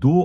2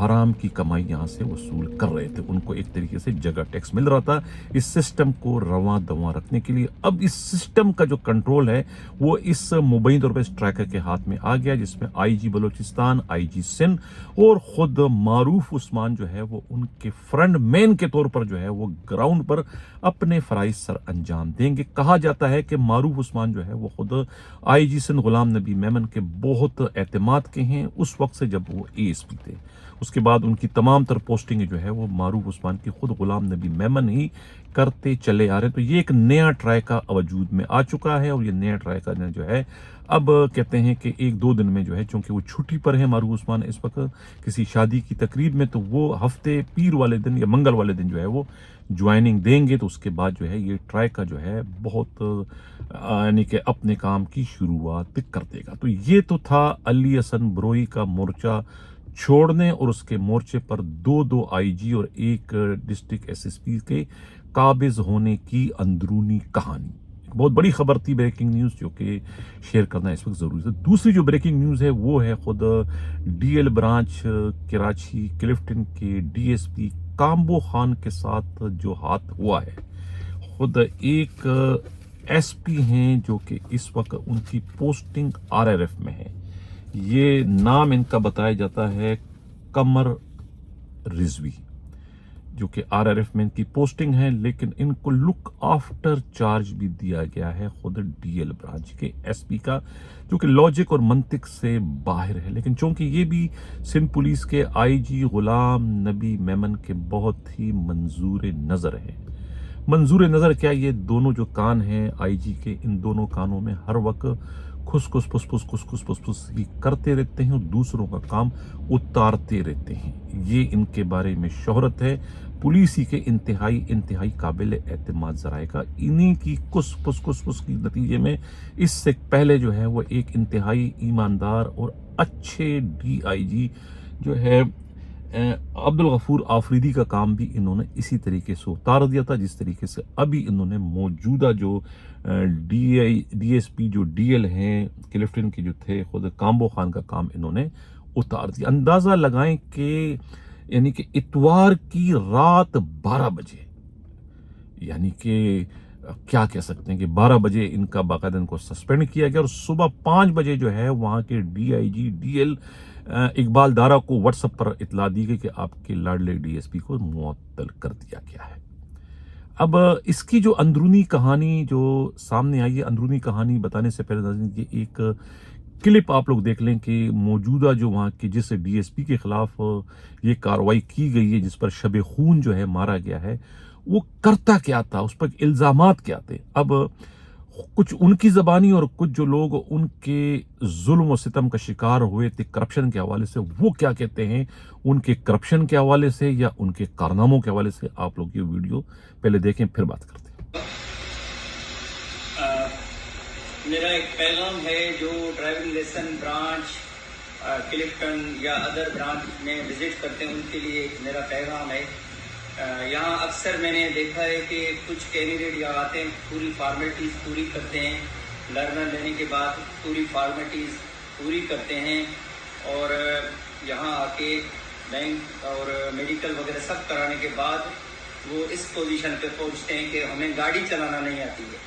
حرام کی کمائی یہاں سے وصول کر رہے تھے. ان کو ایک طریقے سے جگہ ٹیکس مل رہا تھا اس سسٹم کو رواں دواں رکھنے کے لیے. اب اس سسٹم کا جو کنٹرول ہے وہ اس مبینی طور پر اس ٹریکر کے ہاتھ میں آ گیا, جس میں آئی جی بلوچستان, آئی جی سندھ اور خود معروف عثمان جو ہے وہ ان کے فرنٹ مین کے طور پر جو ہے وہ گراؤنڈ پر اپنے فرائض سر انجام دیں گے. کہا جاتا ہے کہ معروف عثمان جو ہے وہ خود آئی جی سندھ غلام نبی میمن کے بہت اعتماد کے ہیں اس وقت سے جب وہ اے ایس پی تھے. اس کے بعد ان کی تمام تر پوسٹنگ جو ہے وہ معروف عثمان کی خود غلام نبی میمن ہی کرتے چلے آ رہے ہیں. تو یہ ایک نیا ٹرائکا وجود میں آ چکا ہے, اور یہ نیا ٹرائکا جو ہے اب کہتے ہیں کہ ایک دو دن میں جو ہے, چونکہ وہ چھٹی پر ہے معروف عثمان اس وقت کسی شادی کی تقریب میں, تو وہ ہفتے پیر والے دن یا منگل والے دن جو ہے وہ جوائننگ دیں گے. تو اس کے بعد جو ہے یہ ٹرائکا جو ہے بہت یعنی کہ اپنے کام کی شروعات کر دے گا. تو یہ تو تھا علی حسن بروئی کا مورچہ چھوڑنے اور اس کے مورچے پر دو آئی جی اور ایک ڈسٹرکٹ ایس ایس پی کے قابض ہونے کی اندرونی کہانی. بہت بڑی خبر تھی, بریکنگ نیوز, جو کہ شیئر کرنا اس وقت ضروری ہے. دوسری جو بریکنگ نیوز ہے وہ ہے خود D L branch Karachi Clifton کے D S P Kambo Khan کے ساتھ جو ہاتھ ہوا ہے. خود ایک ایس پی ہیں جو کہ اس وقت ان کی پوسٹنگ آر آر ایف میں ہے. یہ نام ان کا بتایا جاتا ہے قمر رضوی, جو کہ آر آر ایف میں ان کی پوسٹنگ ہے, لیکن ان کو لک آفٹر چارج بھی دیا گیا ہے خود ڈی ایل برانچ کے ایس پی کا, جو کہ لاجک اور منطق سے باہر ہے. لیکن چونکہ یہ بھی سندھ پولیس کے آئی جی غلام نبی میمن کے بہت ہی منظور نظر ہے. منظور نظر کیا, یہ دونوں جو کان ہیں آئی جی کے, ان دونوں کانوں میں ہر وقت کھس کھس پس پس کھس کھس پس پس ہی کرتے رہتے ہیں اور دوسروں کا کام اتارتے رہتے ہیں. یہ ان کے بارے میں شہرت ہے پولیسی کے انتہائی قابل اعتماد ذرائع کا. انہی کی کس پس کی نتیجے میں اس سے پہلے جو ہے وہ ایک انتہائی ایماندار اور اچھے ڈی آئی جی جو ہے عبدالغفور آفریدی کا کام بھی انہوں نے اسی طریقے سے اتار دیا تھا, جس طریقے سے ابھی انہوں نے موجودہ جو ڈی ایس پی جو ڈی ایل ہیں کلفٹن کے جو تھے خود کامبو خان کا کام انہوں نے اتار دیا. اندازہ لگائیں کہ یعنی کہ اتوار کی رات 12 بجے, یعنی کہ کیا کہہ سکتے ہیں کہ 12 بجے ان کا باقاعدہ ان کو سسپینڈ کیا گیا, اور صبح 5 بجے جو ہے وہاں کے D I G D L Iqbal Dara کو واٹس ایپ پر اطلاع دی گئی کہ آپ کے لاڈلے ڈی ایس پی کو معطل کر دیا گیا ہے. اب اس کی جو اندرونی کہانی جو سامنے آئی ہے, اندرونی کہانی بتانے سے پہلے ناظرین یہ ایک کلپ آپ لوگ دیکھ لیں کہ موجودہ جو وہاں کے جس ڈی ایس پی کے خلاف یہ کارروائی کی گئی ہے, جس پر شب خون جو ہے مارا گیا ہے, وہ کرتا کیا تھا, اس پر الزامات کیا تھے. اب کچھ ان کی زبانی اور کچھ جو لوگ ان کے ظلم و ستم کا شکار ہوئے تھے کرپشن کے حوالے سے, وہ کیا کہتے ہیں ان کے کرپشن کے حوالے سے یا ان کے کارناموں کے حوالے سے. آپ لوگ یہ ویڈیو پہلے دیکھیں پھر بات کرتے ہیں. میرا ایک پیغام ہے جو ڈرائیونگ لیسن برانچ کلفٹن یا ادر برانچ میں وزٹ کرتے ہیں ان کے لیے میرا پیغام ہے. یہاں اکثر میں نے دیکھا ہے کہ کچھ کینڈیڈیٹ یہاں آتے ہیں, پوری فارمیلٹیز پوری کرتے ہیں, لرنر لینے کے بعد پوری فارمیلٹیز پوری کرتے ہیں, اور یہاں آ کے بینک اور میڈیکل وغیرہ سب کرانے کے بعد وہ اس پوزیشن پہ پہنچتے ہیں کہ ہمیں گاڑی چلانا نہیں آتی ہے.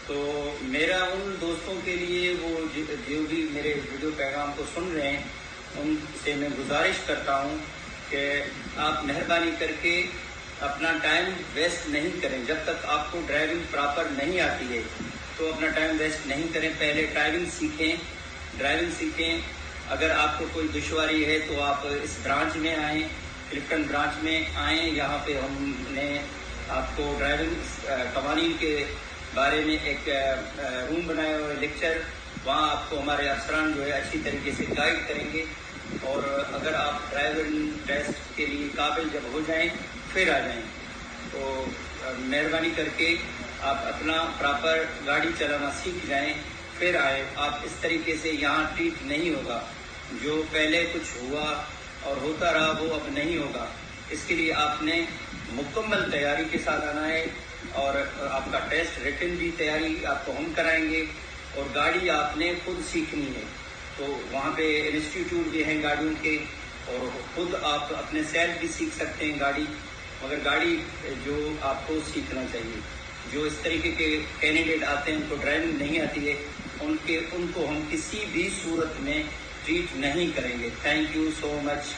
تو میرا ان دوستوں کے لیے وہ جو بھی میرے ویڈیو پیغام کو سن رہے ہیں ان سے میں گزارش کرتا ہوں کہ آپ مہربانی کر کے اپنا ٹائم ویسٹ نہیں کریں. جب تک آپ کو ڈرائیونگ پراپر نہیں آتی ہے تو اپنا ٹائم ویسٹ نہیں کریں. پہلے ڈرائیونگ سیکھیں. اگر آپ کو کوئی دشواری ہے تو آپ اس برانچ میں آئیں, کلفٹن برانچ میں آئیں. یہاں پہ ہم نے آپ کو ڈرائیونگ قوانین کے بارے میں ایک روم بنایا ہوا ہے, لیکچر, وہاں آپ کو ہمارے افسران جو ہے اچھی طریقے سے گائیڈ کریں گے. اور اگر آپ ڈرائیونگ ٹیسٹ کے لیے قابل جب ہو جائیں پھر آ جائیں. تو مہربانی کر کے آپ اپنا پراپر گاڑی چلانا سیکھ جائیں پھر آئیں. آپ اس طریقے سے یہاں ٹریٹ نہیں ہوگا. جو پہلے کچھ ہوا اور ہوتا رہا وہ اب نہیں ہوگا. اس کے لیے آپ نے مکمل تیاری کے ساتھ آنا ہے, اور آپ کا ٹیسٹ ریٹن بھی تیاری آپ کو ہم کرائیں گے, اور گاڑی آپ نے خود سیکھنی ہے. تو وہاں پہ انسٹیٹیوٹ بھی ہیں گاڑیوں کے, اور خود آپ اپنے سیلف بھی سیکھ سکتے ہیں گاڑی، مگر گاڑی جو آپ کو سیکھنا چاہیے. جو اس طریقے کے کینڈیڈیٹ آتے ہیں ان کو ڈرائیونگ نہیں آتی ہے، ان کو ہم کسی بھی صورت میں ٹریٹ نہیں کریں گے. تھینک یو سو مچ.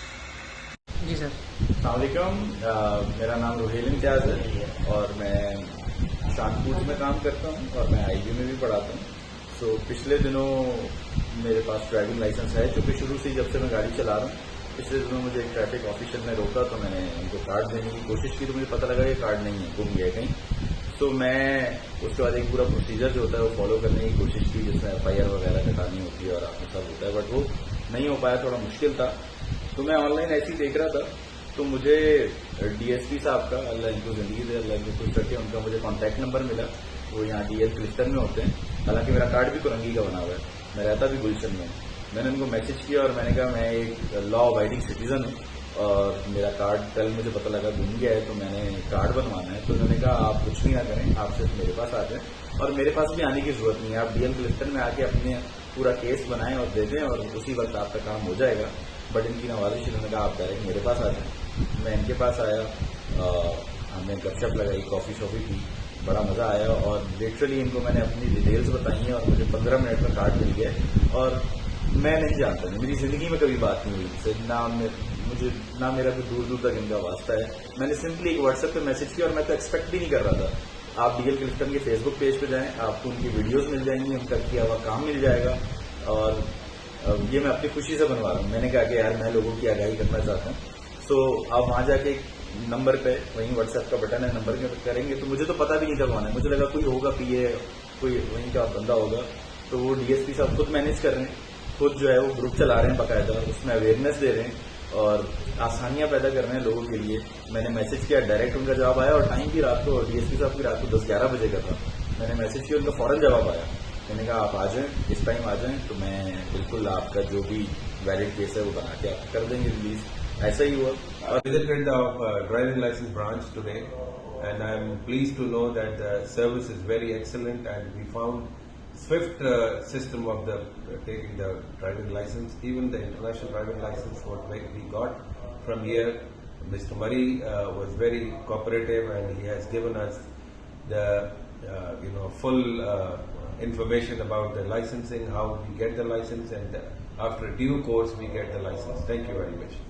جی سر. السلام علیکم. میرا نام روہیل امتیاز ہے اور میں شان فوڈ میں کام کرتا ہوں اور میں آئی بی میں بھی پڑھاتا ہوں. سو پچھلے دنوں میرے پاس ڈرائیونگ لائسنس ہے، چونکہ شروع سے جب سے میں گاڑی چلا رہا ہوں. پچھلے دنوں مجھے ایک ٹریفک آفیسر نے روکا تو میں نے ان کو کارڈ دینے کی کوشش کی تو مجھے پتہ لگا کہ کارڈ نہیں ہے، گم گیا کہیں. تو میں اس کے بعد ایک پورا پروسیجر جو ہوتا ہے وہ فالو کرنے کی کوشش کی، جس میں ایف آئی آر وغیرہ کٹانی ہوتی ہے اور آپ کو سب ہوتا ہے، بٹ وہ نہیں ہو پایا، تھوڑا مشکل تھا. تو میں آن لائن ایسے ہی دیکھ رہا تھا تو مجھے ڈی ایس پی صاحب کا، اللہ ان کو زندگی دے، اللہ ان کو خوش رکھے، ان کا مجھے کانٹیکٹ نمبر ملا. وہ یہاں ڈی ایل کلسٹن میں ہوتے ہیں، حالانکہ میرا کارڈ بھی کرنگی کا بنا ہوا ہے، میں رہتا بھی گلشن میں. میں نے ان کو میسج کیا اور میں نے کہا میں ایک لا ابائڈنگ سٹیزن ہوں اور میرا کارڈ کل مجھے پتہ لگا گم گیا ہے تو میں نے کارڈ بنوانا ہے. تو انہوں نے کہا آپ کچھ بھی نہ کریں، آپ صرف میرے پاس آ جائیں، اور میرے پاس بھی آنے کی ضرورت نہیں ہے، آپ ڈی ایل کلسٹن میں آ کے اپنے پورا کیس بنائیں اور دے دیں اور اسی وقت آپ کا کام ہو جائے گا. بٹ ان کی نوازش، انہوں نے کہا آپ ڈائریکٹ میرے پاس آ جائیں. میں ان کے پاس آیا، ہم نے گپ شپ لگائی، کافی شافی پی، بڑا مزہ آیا اور لٹرلی ان کو میں نے اپنی ڈیٹیلز بتائی ہیں اور مجھے 15 منٹ میں کارڈ مل گیا. اور میں نہیں جانتا، میری زندگی میں کبھی بات نہیں ہوئی ان سے، نہ میرا کوئی دور دور تک ان کا واسطہ ہے. میں نے سمپلی ایک واٹس ایپ پہ میسج کیا اور میں تو ایکسپیکٹ بھی نہیں کر رہا تھا. آپ ڈی ایل کلسٹن کے فیس بک پیج پہ جائیں، آپ کو ان کی ویڈیوز مل جائیں گی، ان کا کیا ہوا کام مل جائے گا. اور یہ میں اپنی خوشی سے بنوا رہا ہوں. میں نے کہا کہ یار میں لوگوں کی آگاہی کرنا چاہتا ہوں. سو آپ وہاں جا کے ایک نمبر پہ، وہیں واٹس ایپ کا بٹن ہے، نمبر کریں گے تو مجھے تو پتا بھی نہیں تھا کون ہے. مجھے لگا کوئی ہوگا پی اے، کوئی وہیں کا بندہ ہوگا. تو وہ ڈی ایس پی صاحب خود مینیج کر رہے ہیں، خود جو ہے وہ گروپ چلا رہے ہیں باقاعدہ، اس میں اویئرنیس دے رہے ہیں اور آسانیاں پیدا کر رہے ہیں لوگوں کے لیے. میں نے میسج کیا، ڈائریکٹ ان کا جواب آیا، اور ٹائم بھی رات کو ڈی ایس پی صاحب کی رات کو 10-11 بجے کا تھا. میں نے میسج کیا، ان کا فوراً جواب آیا. میں نے کہا آپ آ جائیں، اس ٹائم آ جائیں تو میں بالکل آپ کا جو بھی ویلڈ کیس ہے وہ بنا کے آپ کر دیں گے ریلیز. ایسا ہی ہوا. I visited the driving license branch today, and I am pleased to know that the service is very excellent, and we found swift system of the taking the driving license. Even the international driving license what we got from here, Mr. Murray was very cooperative, and he has given us the full information about the licensing, how we get the license, and after due course we get the license. Thank you very much.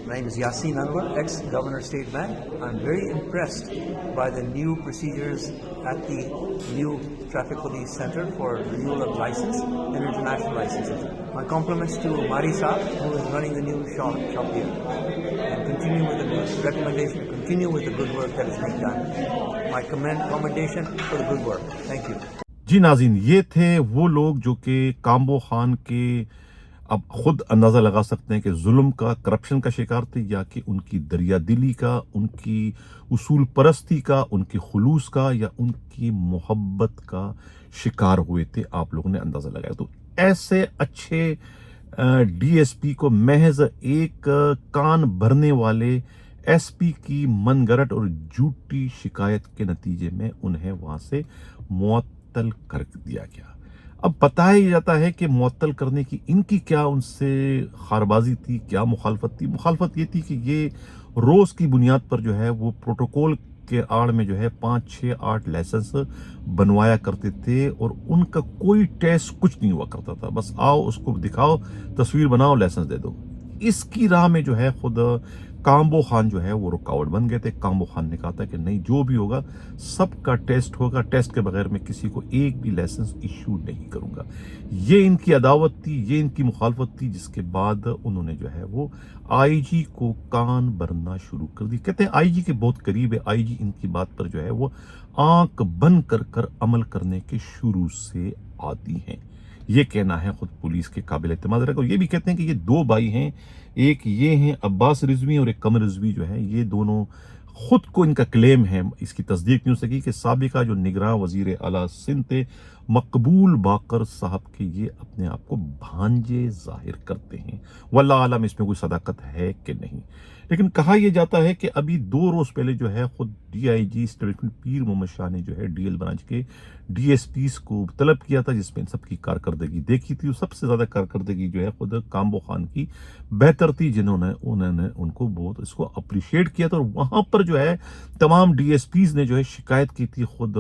My name is Yasin Anwar, ex-Governor State Bank. I'm very impressed by the new procedures at the new Traffic Police Center for renewal of license and international licenses. My compliments to Mari Saab, who is running the new shop here, and continue with the good work that is being done. My commendation for the good work. Thank you. جی ناظرین، یہ تھے وہ لوگ جو کہ combo Khan کے اب خود اندازہ لگا سکتے ہیں کہ ظلم کا، کرپشن کا شکار تھے، یا کہ ان کی دریا دلی کا، ان کی اصول پرستی کا، ان کے خلوص کا، یا ان کی محبت کا شکار ہوئے تھے. آپ لوگوں نے اندازہ لگایا. تو ایسے اچھے ڈی ایس پی کو محض ایک کان بھرنے والے ایس پی کی من گھڑت اور جھوٹی شکایت کے نتیجے میں انہیں وہاں سے معطل کر دیا گیا. اب بتایا ہی جاتا ہے کہ معطل کرنے کی ان کی کیا ان سے خاربازی تھی، کیا مخالفت تھی. مخالفت یہ تھی کہ یہ روز کی بنیاد پر جو ہے وہ پروٹوکول کے آڑ میں جو ہے 5, 6, 8 لائسنس بنوایا کرتے تھے اور ان کا کوئی ٹیسٹ کچھ نہیں ہوا کرتا تھا. بس آؤ، اس کو دکھاؤ، تصویر بناؤ، لائسنس دے دو. اس کی راہ میں جو ہے خود کامبو خان جو ہے وہ رکاوٹ بن گئے تھے. کامبو خان نے کہا تھا کہ نہیں، جو بھی ہوگا سب کا ٹیسٹ ہوگا، ٹیسٹ کے بغیر میں کسی کو ایک بھی لائسنس ایشو نہیں کروں گا. یہ ان کی عداوت تھی، یہ ان کی مخالفت تھی، جس کے بعد انہوں نے جو ہے وہ آئی جی کو کان بھرنا شروع کر دی. کہتے ہیں آئی جی کے بہت قریب ہے. آئی جی ان کی بات پر جو ہے وہ آنکھ بند کر عمل کرنے کے شروع سے عادی ہیں. یہ کہنا ہے خود پولیس کے قابل اعتماد رکھو. یہ بھی کہتے ہیں کہ یہ 2 بھائی ہیں، ایک یہ ہیں عباس رضوی اور ایک قمر رضوی جو ہے، یہ دونوں خود کو ان کا کلیم ہے، اس کی تصدیق نہیں ہو سکی کہ سابقہ جو نگراں وزیر اعلیٰ سندھ تھے مقبول باقر صاحب کے یہ اپنے آپ کو بھانجے ظاہر کرتے ہیں. واللہ عالم اس میں کوئی صداقت ہے کہ نہیں. لیکن کہا یہ جاتا ہے کہ ابھی 2 روز پہلے جو ہے خود ڈی آئی جی اسٹیبلشمنٹ پیر محمد شاہ نے جو ہے ڈی ایل برانچ کے ڈی ایس پیز کو طلب کیا تھا، جس میں ان سب کی کارکردگی دیکھی تھی، اور سب سے زیادہ کارکردگی جو ہے خود کامبو خان کی بہتر تھی، انہوں نے ان کو بہت اس کو اپریشیٹ کیا تھا، اور وہاں پر جو ہے تمام ڈی ایس پیز نے جو ہے شکایت کی تھی خود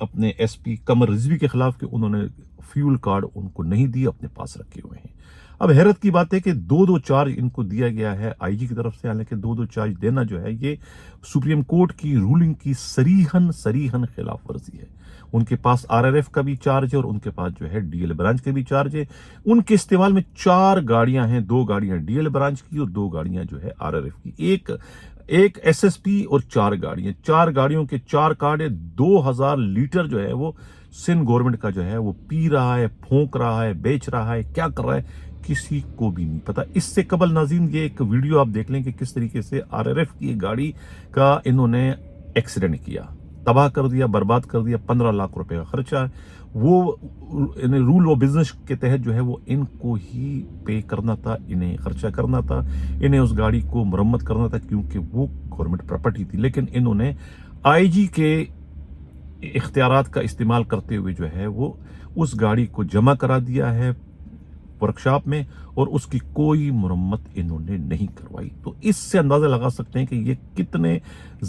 اپنے ایس پی قمر رضوی کے خلاف کہ انہوں نے فیول کارڈ ان کو نہیں دی، اپنے پاس رکھے ہوئے ہیں۔ اب حیرت کی بات ہے کہ 2 چارج ان کو دیا گیا ہے آئی جی کی طرف سے، حالانکہ 2 چارج دینا جو ہے یہ سپریم کورٹ کی رولنگ کی صریحاً خلاف ورزی ہے۔ ان کے پاس آر آر ایف کا بھی چارج ہے، اور ان کے پاس جو ہے ڈی ایل برانچ کا بھی چارج ہے۔ ان کے استعمال میں 4 گاڑیاں ہیں، 2 گاڑیاں ڈی ایل برانچ کی اور 2 گاڑیاں جو ہے آر آر ایف کی، ایک ایس ایس پی اور 4 گاڑیاں، 4 گاڑیوں کے 4 کارڈ، 2000 لیٹر جو ہے وہ سندھ گورنمنٹ کا جو ہے وہ پی رہا ہے، پھونک رہا ہے، بیچ رہا ہے، کیا کر رہا ہے کسی کو بھی نہیں پتا۔ اس سے قبل ناظرین یہ ایک ویڈیو آپ دیکھ لیں کہ کس طریقے سے آر آر ایف کی گاڑی کا انہوں نے ایکسیڈنٹ کیا، تباہ کر دیا، برباد کر دیا، 15 لاکھ روپے کا خرچہ ہے۔ وہ رول و بزنس کے تحت جو ہے وہ ان کو ہی پے کرنا تھا، انہیں خرچہ کرنا تھا، انہیں اس گاڑی کو مرمت کرنا تھا، کیونکہ وہ گورنمنٹ پراپرٹی تھی، لیکن انہوں نے آئی جی کے اختیارات کا استعمال کرتے ہوئے جو ہے وہ اس گاڑی کو جمع کرا دیا ہے ورکشاپ میں، اور اس کی کوئی مرمت انہوں نے نہیں کروائی۔ تو اس سے اندازہ لگا سکتے ہیں کہ یہ کتنے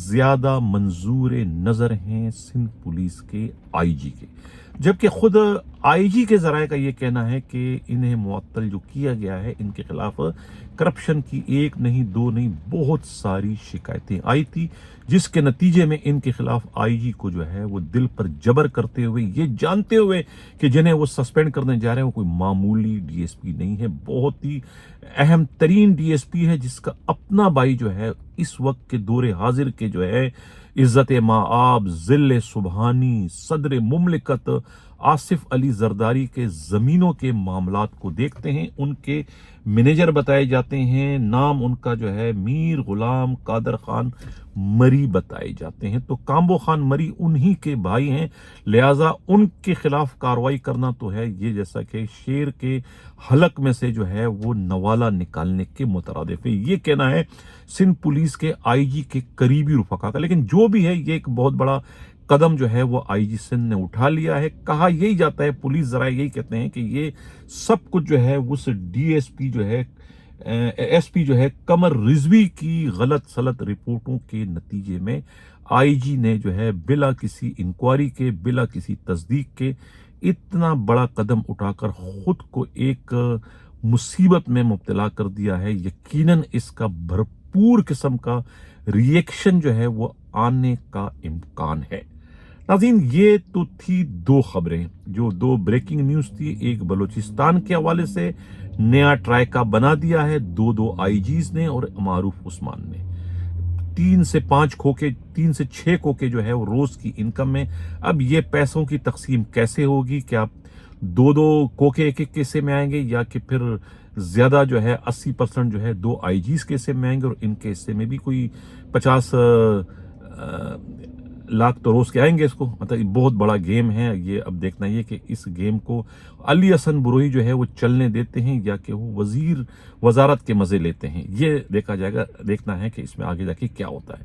زیادہ منظور نظر ہیں سندھ پولیس کے آئی جی کے، جبکہ خود آئی جی کے ذرائع کا یہ کہنا ہے کہ انہیں معطل جو کیا گیا ہے، ان کے خلاف کرپشن کی 1 نہیں 2 نہیں بہت ساری شکایتیں آئی تھی، جس کے نتیجے میں ان کے خلاف آئی جی کو جو ہے وہ دل پر جبر کرتے ہوئے، یہ جانتے ہوئے کہ جنہیں وہ سسپینڈ کرنے جا رہے ہیں وہ کوئی معمولی ڈی ایس پی نہیں ہے، بہت ہی اہم ترین ڈی ایس پی ہے، جس کا اپنا بھائی جو ہے اس وقت کے دور حاضر کے جو ہے عزت مآب، ذل سبحانی، صدر مملکت آصف علی زرداری کے زمینوں کے معاملات کو دیکھتے ہیں۔ ان کے مینیجر بتائے جاتے ہیں، نام ان کا جو ہے میر غلام قادر خان مری بتائے جاتے ہیں، تو کامبو خان مری انہی کے بھائی ہیں، لہٰذا ان کے خلاف کارروائی کرنا تو ہے یہ جیسا کہ شیر کے حلق میں سے جو ہے وہ نوالا نکالنے کے مترادف ہے، یہ کہنا ہے سندھ پولیس کے آئی جی کے قریبی رفقا کا۔ لیکن جو بھی ہے، یہ ایک بہت بڑا قدم جو ہے وہ آئی جی سندھ نے اٹھا لیا ہے۔ کہا یہی جاتا ہے، پولیس ذرائع یہی کہتے ہیں کہ یہ سب کچھ جو ہے اس ڈی ایس پی جو ہے ایس پی جو ہے قمر رضوی کی غلط سلط رپورٹوں کے نتیجے میں آئی جی نے جو ہے بلا کسی انکوائری کے، بلا کسی تصدیق کے اتنا بڑا قدم اٹھا کر خود کو ایک مصیبت میں مبتلا کر دیا ہے۔ یقیناً اس کا بھرپور قسم کا ریئیکشن جو ہے وہ آنے کا امکان ہے۔ ناظرین، یہ تو تھی 2 خبریں، جو 2 بریکنگ نیوز تھی، ایک بلوچستان کے حوالے سے نیا ٹرائکا بنا دیا ہے 2 آئی جیز نے اور معروف عثمان نے، 3 سے 5 کھوکے، 3 سے 6 کھوکے جو ہے وہ روز کی انکم میں۔ اب یہ پیسوں کی تقسیم کیسے ہوگی؟ کیا 2 کھوکے ایک حصے میں آئیں گے، یا کہ پھر زیادہ جو ہے 80% جو ہے 2 آئی جیز کے حصے میں آئیں گے، اور ان کے حصے میں بھی کوئی 50 لاکھ تو روز کے آئیں گے؟ اس کو مطلب بہت بڑا گیم ہے یہ۔ اب دیکھنا یہ کہ اس گیم کو علی حسن بروئی جو ہے وہ چلنے دیتے ہیں، یا کہ وہ وزارت کے مزے لیتے ہیں، یہ دیکھا جائے گا۔ دیکھنا ہے کہ اس میں آگے جا کے کیا ہوتا ہے۔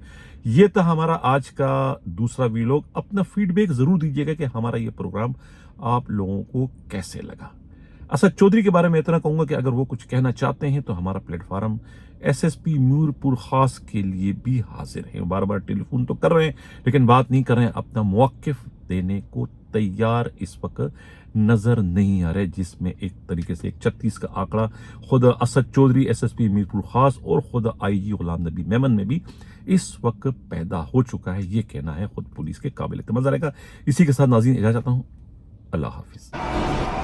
یہ تھا ہمارا آج کا دوسرا ویلوگ۔ اپنا فیڈ بیک ضرور دیجیے گا کہ ہمارا یہ پروگرام آپ لوگوں کو کیسے لگا۔ اسد چودھری کے بارے میں اتنا کہوں گا کہ اگر وہ کچھ کہنا چاہتے ہیں تو ہمارا platform S S P Mirpur Khas کے لیے بھی حاضر ہے۔ بار بار ٹیلی فون تو کر رہے ہیں لیکن بات نہیں کر رہے ہیں، اپنا موقف دینے کو تیار اس وقت نظر نہیں آ رہے، جس میں ایک طریقے سے 36 کا آنکڑا خود Asad Chaudhry S S P Mirpur Khas اور خود آئی جی غلام نبی میمن میں بھی اس وقت پیدا ہو چکا ہے، یہ کہنا ہے خود پولیس کے قابل اعتماد ذرائع کا۔ اسی کے ساتھ ناظرین اجازت چاہتا ہوں، اللہ حافظ۔